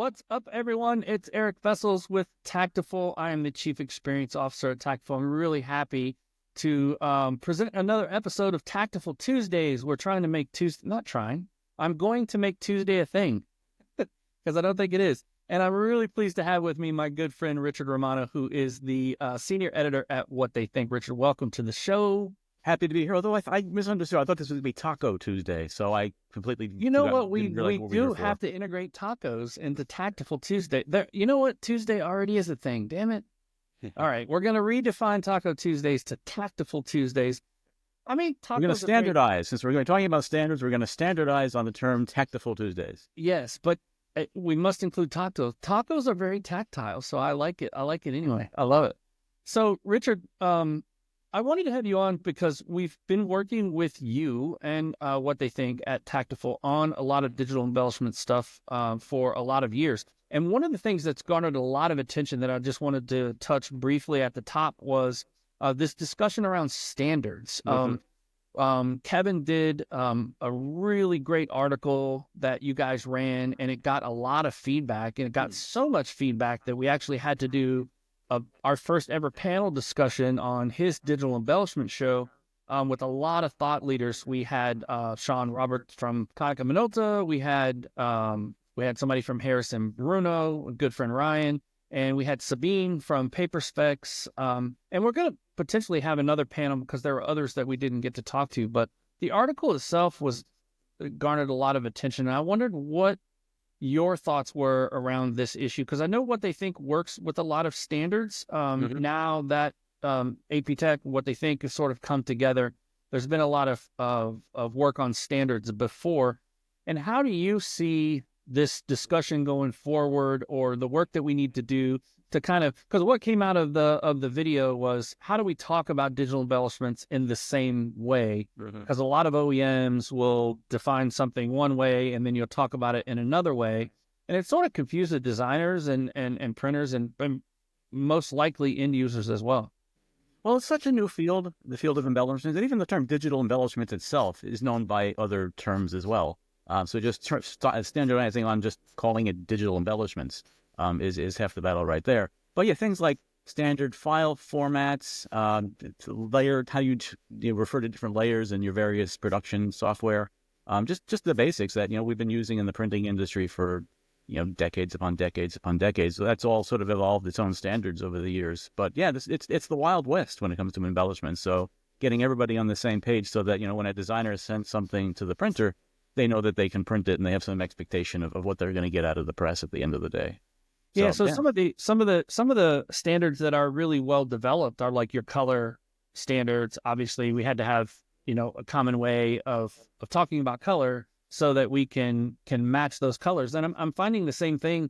What's up, everyone? It's Eric Vessels with Taktiful. I am the Chief Experience Officer at Taktiful. I'm really happy to present another episode of Taktiful Tuesdays. We're trying to make Tuesday, not trying, I'm going to make Tuesday a thing because I don't think it is. And I'm really pleased to have with me my good friend, Richard Romano, who is the senior editor at What They Think. Richard, welcome to the show. Happy to be here, although I misunderstood. I thought this was going to be Taco Tuesday, so I completely You know forgot, what? We didn't realize what we do were for. have to integrate tacos into Taktiful Tuesday. There, you know what? Tuesday already is a thing. Damn it. All right. We're going to redefine Taco Tuesdays to Taktiful Tuesdays. I mean, tacos We're going to are standardize. Since we're talking about standards, we're going to standardize on the term Taktiful Tuesdays. yes, but we must include tacos. Tacos are very tactile, so I like it. I like it anyway. I love it. So, Richard, I wanted to have you on because we've been working with you and What They Think at Taktiful on a lot of digital embellishment stuff for a lot of years. And one of the things that's garnered a lot of attention that I just wanted to touch briefly at the top was this discussion around standards. Kevin did a really great article that you guys ran, and it got a lot of feedback, and it got so much feedback that we actually had to do our first ever panel discussion on his digital embellishment show with a lot of thought leaders. We had Sean Roberts from Konica Minolta. We had somebody from Harrison Bruno, a good friend Ryan, and we had Sabine from Paper Specs. And we're going to potentially have another panel because there were others that we didn't get to talk to. But the article itself garnered a lot of attention. And I wondered what your thoughts were around this issue, because I know What They Think works with a lot of standards. Now that AP Tech, What They Think, has sort of come together, there's been a lot of work on standards before. And how do you see this discussion going forward, or the work that we need to do to kind of, because what came out of the video was, how do we talk about digital embellishments in the same way? Because a lot of OEMs will define something one way and then you'll talk about it in another way, and it sort of confuses designers and printers and most likely end users as well. Well, it's such a new field, the field of embellishments, and even the term digital embellishment itself is known by other terms as well. So just standardizing on just calling it digital embellishments is half the battle right there. But yeah, things like standard file formats, layered, how you refer to different layers in your various production software, just the basics that we've been using in the printing industry for decades upon decades upon decades. So that's all sort of evolved its own standards over the years. But yeah, it's the Wild West when it comes to embellishments. So getting everybody on the same page so that when a designer sends something to the printer, they know that they can print it and they have some expectation of what they're going to get out of the press at the end of the day. So some of the standards that are really well developed are like your color standards. Obviously, we had to have a common way of talking about color so that we can match those colors. And I'm finding the same thing.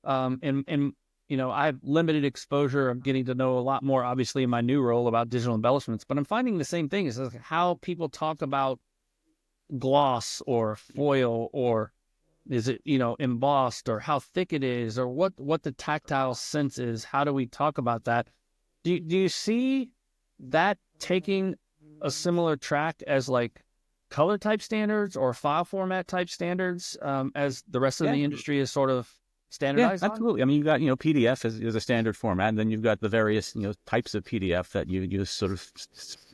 And I have limited exposure. I'm getting to know a lot more, obviously, in my new role about digital embellishments. But I'm finding the same thing is how people talk about gloss or foil, or is it embossed, or how thick it is, or what the tactile sense is. How do we talk about that? Do you see that taking a similar track as like color type standards or file format type standards as the rest of the industry is sort of standardized? Yeah, absolutely. I mean, you've got PDF is a standard format, and then you've got the various types of PDF that you sort of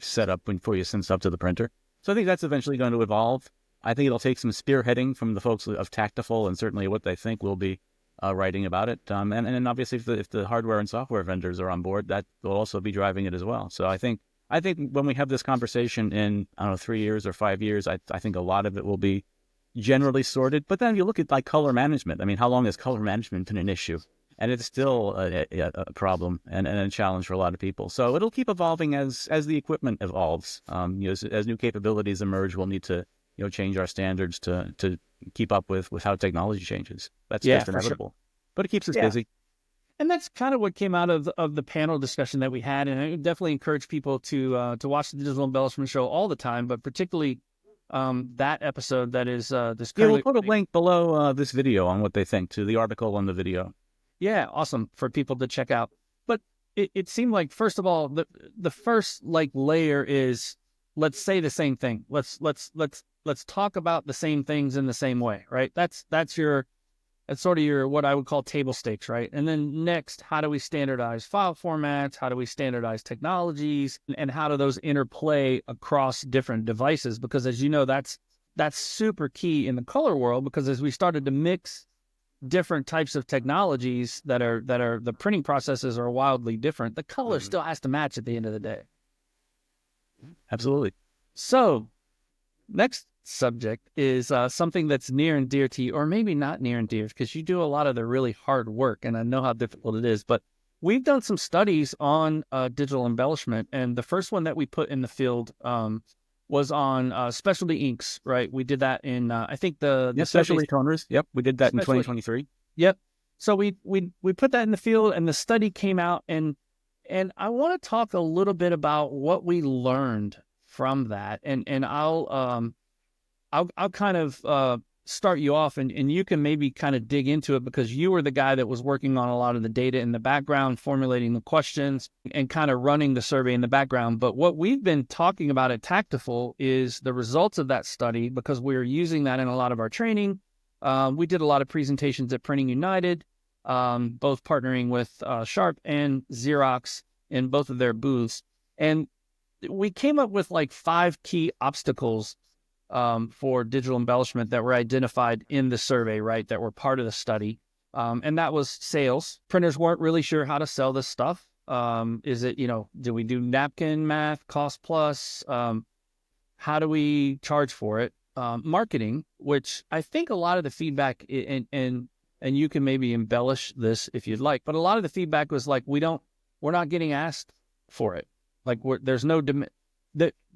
set up before you send stuff to the printer. So I think that's eventually going to evolve. I think it'll take some spearheading from the folks of Taktiful, and certainly What They Think will be writing about it. And then obviously if the hardware and software vendors are on board, that will also be driving it as well. So I think when we have this conversation in 3 years or 5 years, I think a lot of it will be generally sorted. But then you look at like color management. I mean, how long has color management been an issue? And it's still a problem and a challenge for a lot of people. So it'll keep evolving as the equipment evolves. As new capabilities emerge, we'll need to change our standards to keep up with how technology changes. That's just inevitable. Sure. But it keeps us busy. And that's kind of what came out of the panel discussion that we had. And I would definitely encourage people to watch the Digital Embellishment Show all the time, but particularly that episode that is this. Yeah, we'll put a link below this video on What They Think to the article and the video. Yeah, awesome for people to check out. But it seemed like, first of all, the first layer is, let's say the same thing. Let's talk about the same things in the same way, right? That's your That's sort of your, what I would call table stakes, right? And then next, how do we standardize file formats? How do we standardize technologies? And how do those interplay across different devices? Because as you know, that's super key in the color world, because as we started to mix different types of technologies that are the printing processes are wildly different, the color still has to match at the end of the day. Absolutely. So next subject is something that's near and dear to you, or maybe not near and dear, because you do a lot of the really hard work, and I know how difficult it is. But we've done some studies on digital embellishment, and the first one that we put in the field was on specialty inks, right? We did that in, I think the specialty toners. Yep, we did that in 2023. Yep. So we put that in the field, and the study came out, and I want to talk a little bit about what we learned from that, and I'll kind of start you off, and you can maybe kind of dig into it, because you were the guy that was working on a lot of the data in the background, formulating the questions and kind of running the survey in the background. But what we've been talking about at Taktiful is the results of that study, because we're using that in a lot of our training. We did a lot of presentations at Printing United, both partnering with Sharp and Xerox in both of their booths. And we came up with like 5 key obstacles for digital embellishment that were identified in the survey, right, that were part of the study. And that was sales. Printers weren't really sure how to sell this stuff. Is it, do we do napkin math, cost plus? How do we charge for it? Marketing, which I think a lot of the feedback, and you can maybe embellish this if you'd like, but a lot of the feedback was like, we're not getting asked for it. Like there's no demand.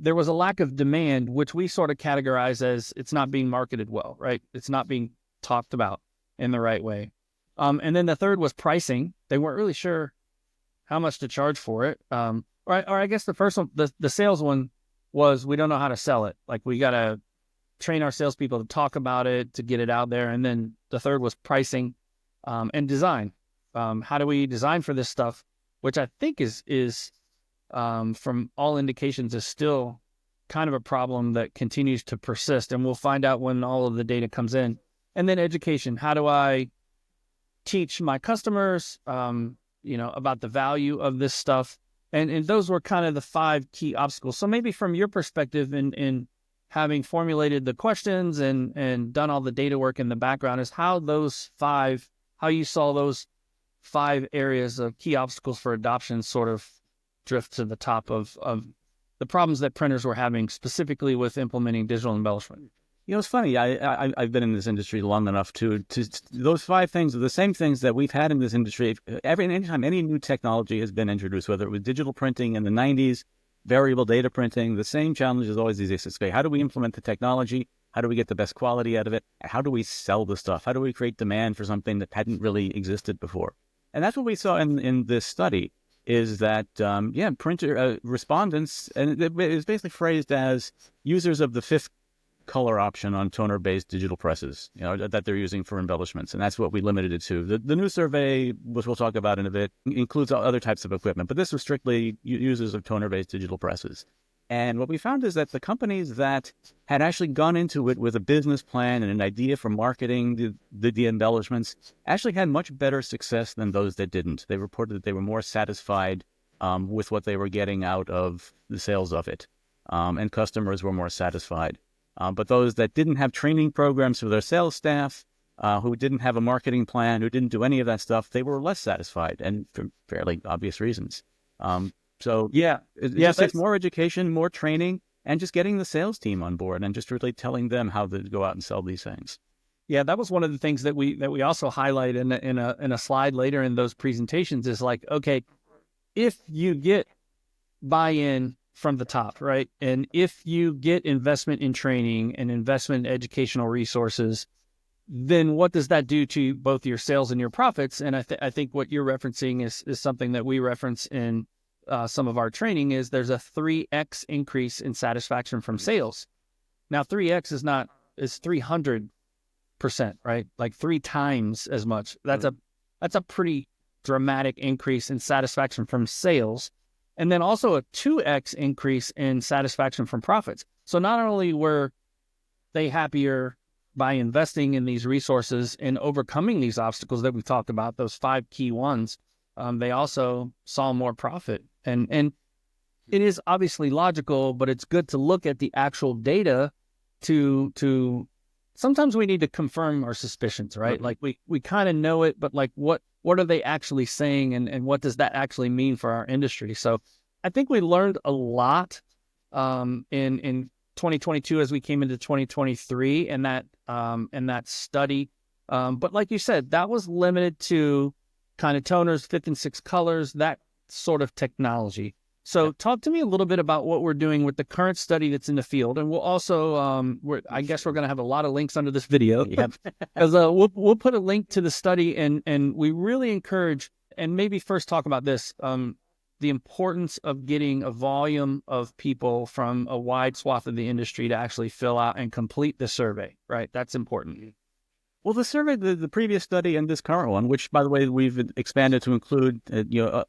There was a lack of demand, which we sort of categorize as it's not being marketed well, right? It's not being talked about in the right way. And then the third was pricing. They weren't really sure how much to charge for it. Or I guess the first one, the sales one, was we don't know how to sell it. Like we got to train our salespeople to talk about it, to get it out there. And then the third was pricing and design. How do we design for this stuff? Which I think is from all indications is still kind of a problem that continues to persist. And we'll find out when all of the data comes in. And then education. How do I teach my customers, about the value of this stuff? And those were kind of the 5 key obstacles. So maybe from your perspective in having formulated the questions and done all the data work in the background, is how you saw those 5 areas of key obstacles for adoption sort of drift to the top of the problems that printers were having, specifically with implementing digital embellishment. It's funny. I've been in this industry long enough to those 5 things are the same things that we've had in this industry. Anytime any new technology has been introduced, whether it was digital printing in the 90s, variable data printing, the same challenge is always exist. How do we implement the technology? How do we get the best quality out of it? How do we sell the stuff? How do we create demand for something that hadn't really existed before? And that's what we saw in this study. Is that, printer respondents, and it is basically phrased as users of the 5th color option on toner-based digital presses, that they're using for embellishments. And that's what we limited it to. The new survey, which we'll talk about in a bit, includes other types of equipment, but this was strictly users of toner-based digital presses. And what we found is that the companies that had actually gone into it with a business plan and an idea for marketing the embellishments actually had much better success than those that didn't. They reported that they were more satisfied with what they were getting out of the sales of it, and customers were more satisfied. But those that didn't have training programs for their sales staff, who didn't have a marketing plan, who didn't do any of that stuff, they were less satisfied, and for fairly obvious reasons. It just takes more education, more training, and just getting the sales team on board and just really telling them how to go out and sell these things. Yeah, that was one of the things that we also highlight in a slide later in those presentations is like, okay, if you get buy-in from the top, right, and if you get investment in training and investment in educational resources, then what does that do to both your sales and your profits? And I think what you're referencing is something that we reference in some of our training. Is there's a 3x increase in satisfaction from sales. Now 3x is 300%, right? Like 3 times as much. That's a pretty dramatic increase in satisfaction from sales. And then also a 2x increase in satisfaction from profits. So not only were they happier by investing in these resources and overcoming these obstacles that we've talked about, those 5 key ones, they also saw more profit. And it is obviously logical, but it's good to look at the actual data to sometimes we need to confirm our suspicions, right? Mm-hmm. Like we kind of know it, but like what are they actually saying, and what does that actually mean for our industry? So I think we learned a lot in 2022 as we came into 2023 and that study. But like you said, that was limited to kind of toners, 5th and 6th colors, that sort of technology. So talk to me a little bit about what we're doing with the current study that's in the field. And we'll also, I guess we're going to have a lot of links under this video. Yep. Because we'll put a link to the study, and we really encourage, and maybe first talk about this, the importance of getting a volume of people from a wide swath of the industry to actually fill out and complete the survey, right? That's important. Well, the survey, the previous study and this current one, which, by the way, we've expanded to include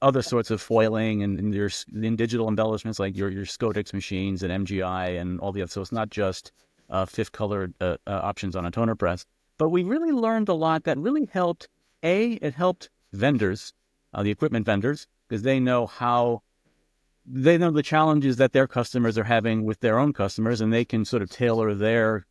other sorts of foiling and in digital embellishments like your Scodix machines and MGI and all the other. So it's not just 5th colored options on a toner press. But we really learned a lot that really helped. It helped vendors, the equipment vendors, because they know the challenges that their customers are having with their own customers, and they can sort of tailor their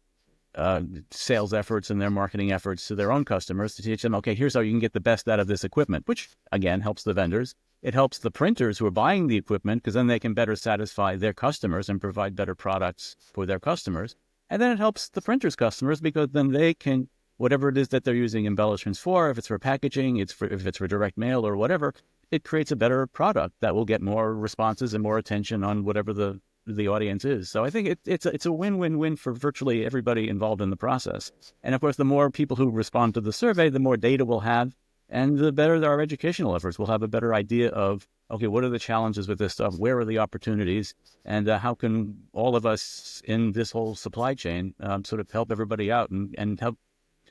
sales efforts and their marketing efforts to their own customers to teach them, okay, here's how you can get the best out of this equipment, which again helps the vendors. It helps the printers who are buying the equipment because then they can better satisfy their customers and provide better products for their customers. And then it helps the printers' customers because then they can, whatever it is that they're using embellishments for, if it's for packaging, if it's for direct mail or whatever, it creates a better product that will get more responses and more attention on whatever the audience is. So I think it's a win-win-win for virtually everybody involved in the process. And of course, the more people who respond to the survey, the more data we'll have, and the better our educational efforts. We'll have a better idea of, okay, what are the challenges with this stuff? Where are the opportunities? And how can all of us in this whole supply chain sort of help everybody out and help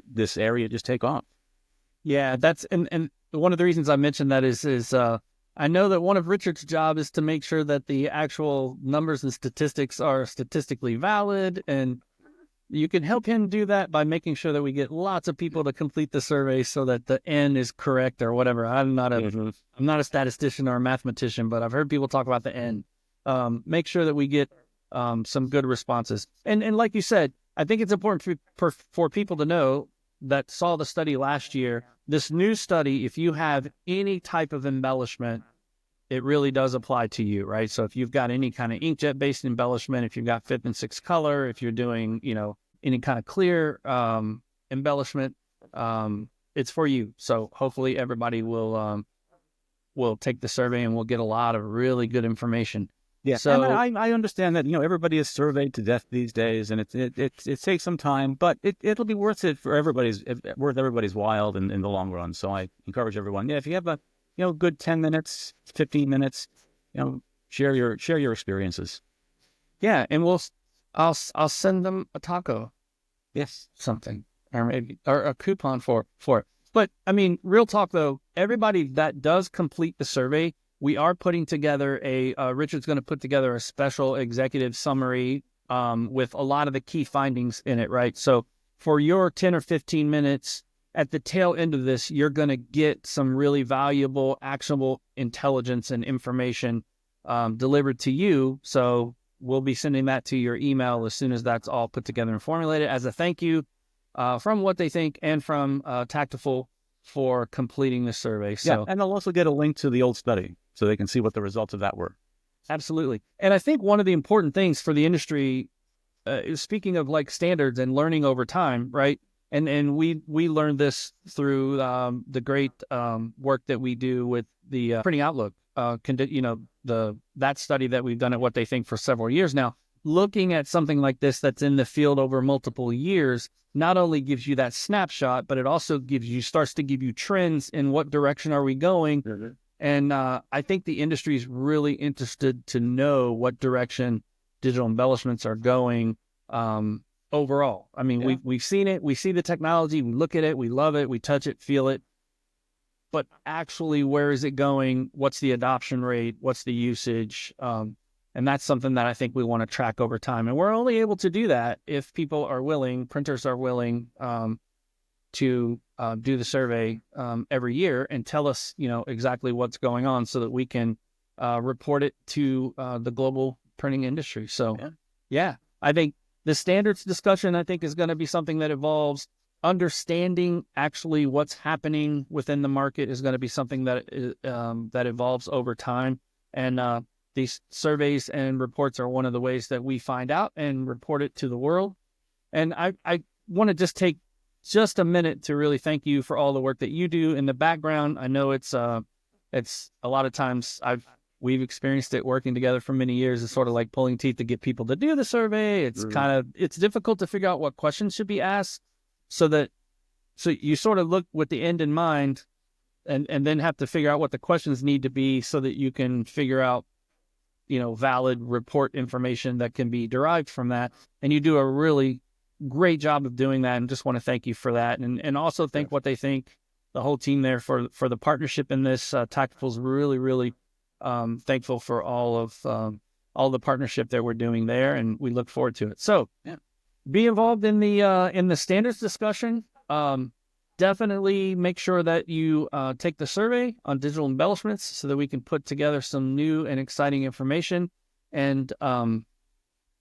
this area just take off? Yeah, that's and one of the reasons I mentioned that is I know that one of Richard's job is to make sure that the actual numbers and statistics are statistically valid, and you can help him do that by making sure that we get lots of people to complete the survey so that the N is correct or whatever. I'm not a statistician or a mathematician, but I've heard people talk about the N. Make sure that we get some good responses. And like you said, I think it's important for people to know that saw the study last year, this new study, if you have any type of embellishment, it really does apply to you, right? So if you've got any kind of inkjet-based embellishment, if you've got 5th and 6th color, if you're doing, any kind of clear embellishment, it's for you. So hopefully everybody will take the survey and we'll get a lot of really good information. Yeah, so and I understand that everybody is surveyed to death these days, and it takes some time, but it'll be worth it for everybody's while in the long run. So I encourage everyone, if you have a good 10 minutes, 15 minutes, share your experiences. Yeah, and I'll send them a taco, something, or maybe or a coupon for it. But I mean, real talk though, everybody that does complete the survey, we are putting together Richard's going to put together a special executive summary with a lot of the key findings in it, right? So for your 10 or 15 minutes at the tail end of this, you're going to get some really valuable, actionable intelligence and information delivered to you. So we'll be sending that to your email as soon as that's all put together and formulated as a thank you from What They Think and from Taktiful for completing the survey. So, and they'll also get a link to the old study so they can see what the results of that were. Absolutely. And I think one of the important things for the industry, speaking of like standards and learning over time, right? And we learned this through the great work that we do with the Printing Outlook, that study that we've done at What They Think for several years now. Looking at something like this that's in the field over multiple years not only gives you that snapshot, but it also starts to give you trends in what direction are we going. Mm-hmm. And I think the industry is really interested to know what direction digital embellishments are going overall. I mean, we've seen it. We see the technology. We look at it. We love it. We touch it, feel it. But actually, where is it going? What's the adoption rate? What's the usage? And that's something that I think we want to track over time. And we're only able to do that if people are willing, printers are willing to do the survey every year and tell us, exactly what's going on so that we can report it to the global printing industry. So, yeah, I think the standards discussion, I think, is going to be something that evolves. Understanding actually what's happening within the market is going to be something that that evolves over time. And these surveys and reports are one of the ways that we find out and report it to the world. And I want to just take just a minute to really thank you for all the work that you do in the background. I know it's a lot of times we've experienced it working together for many years. It's sort of like pulling teeth to get people to do the survey. It's it's difficult to figure out what questions should be asked so you sort of look with the end in mind and then have to figure out what the questions need to be so that you can figure out, valid report information that can be derived from that. And you do a really great job of doing that. And just want to thank you for that. And also thank What They Think, the whole team there for the partnership in this. Taktiful's really, really thankful for all the partnership that we're doing there. And we look forward to it. So be involved in the standards discussion. Definitely make sure that you take the survey on digital embellishments so that we can put together some new and exciting information. And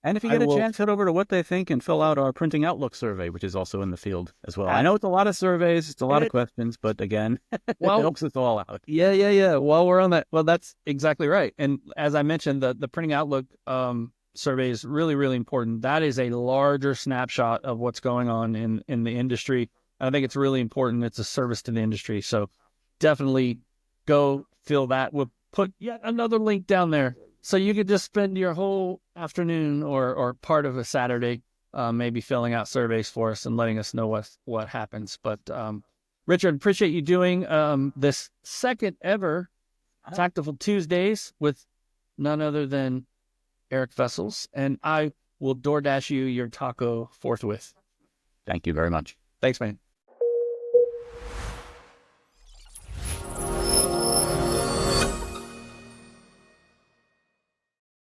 if you get a chance, head over to What They Think and fill out our printing outlook survey, which is also in the field as well. I know it's a lot of surveys, it's a lot of questions, but again, it helps us all out. Yeah. While we're on that, well, that's exactly right. And as I mentioned, the printing outlook survey is really, really important. That is a larger snapshot of what's going on in the industry. I think it's really important. It's a service to the industry. So definitely go fill that. We'll put yet another link down there so you could just spend your whole afternoon or part of a Saturday maybe filling out surveys for us and letting us know what happens. But Richard, appreciate you doing this second ever Taktiful Tuesdays with none other than Eric Vessels. And I will DoorDash you your taco forthwith. Thank you very much. Thanks, man.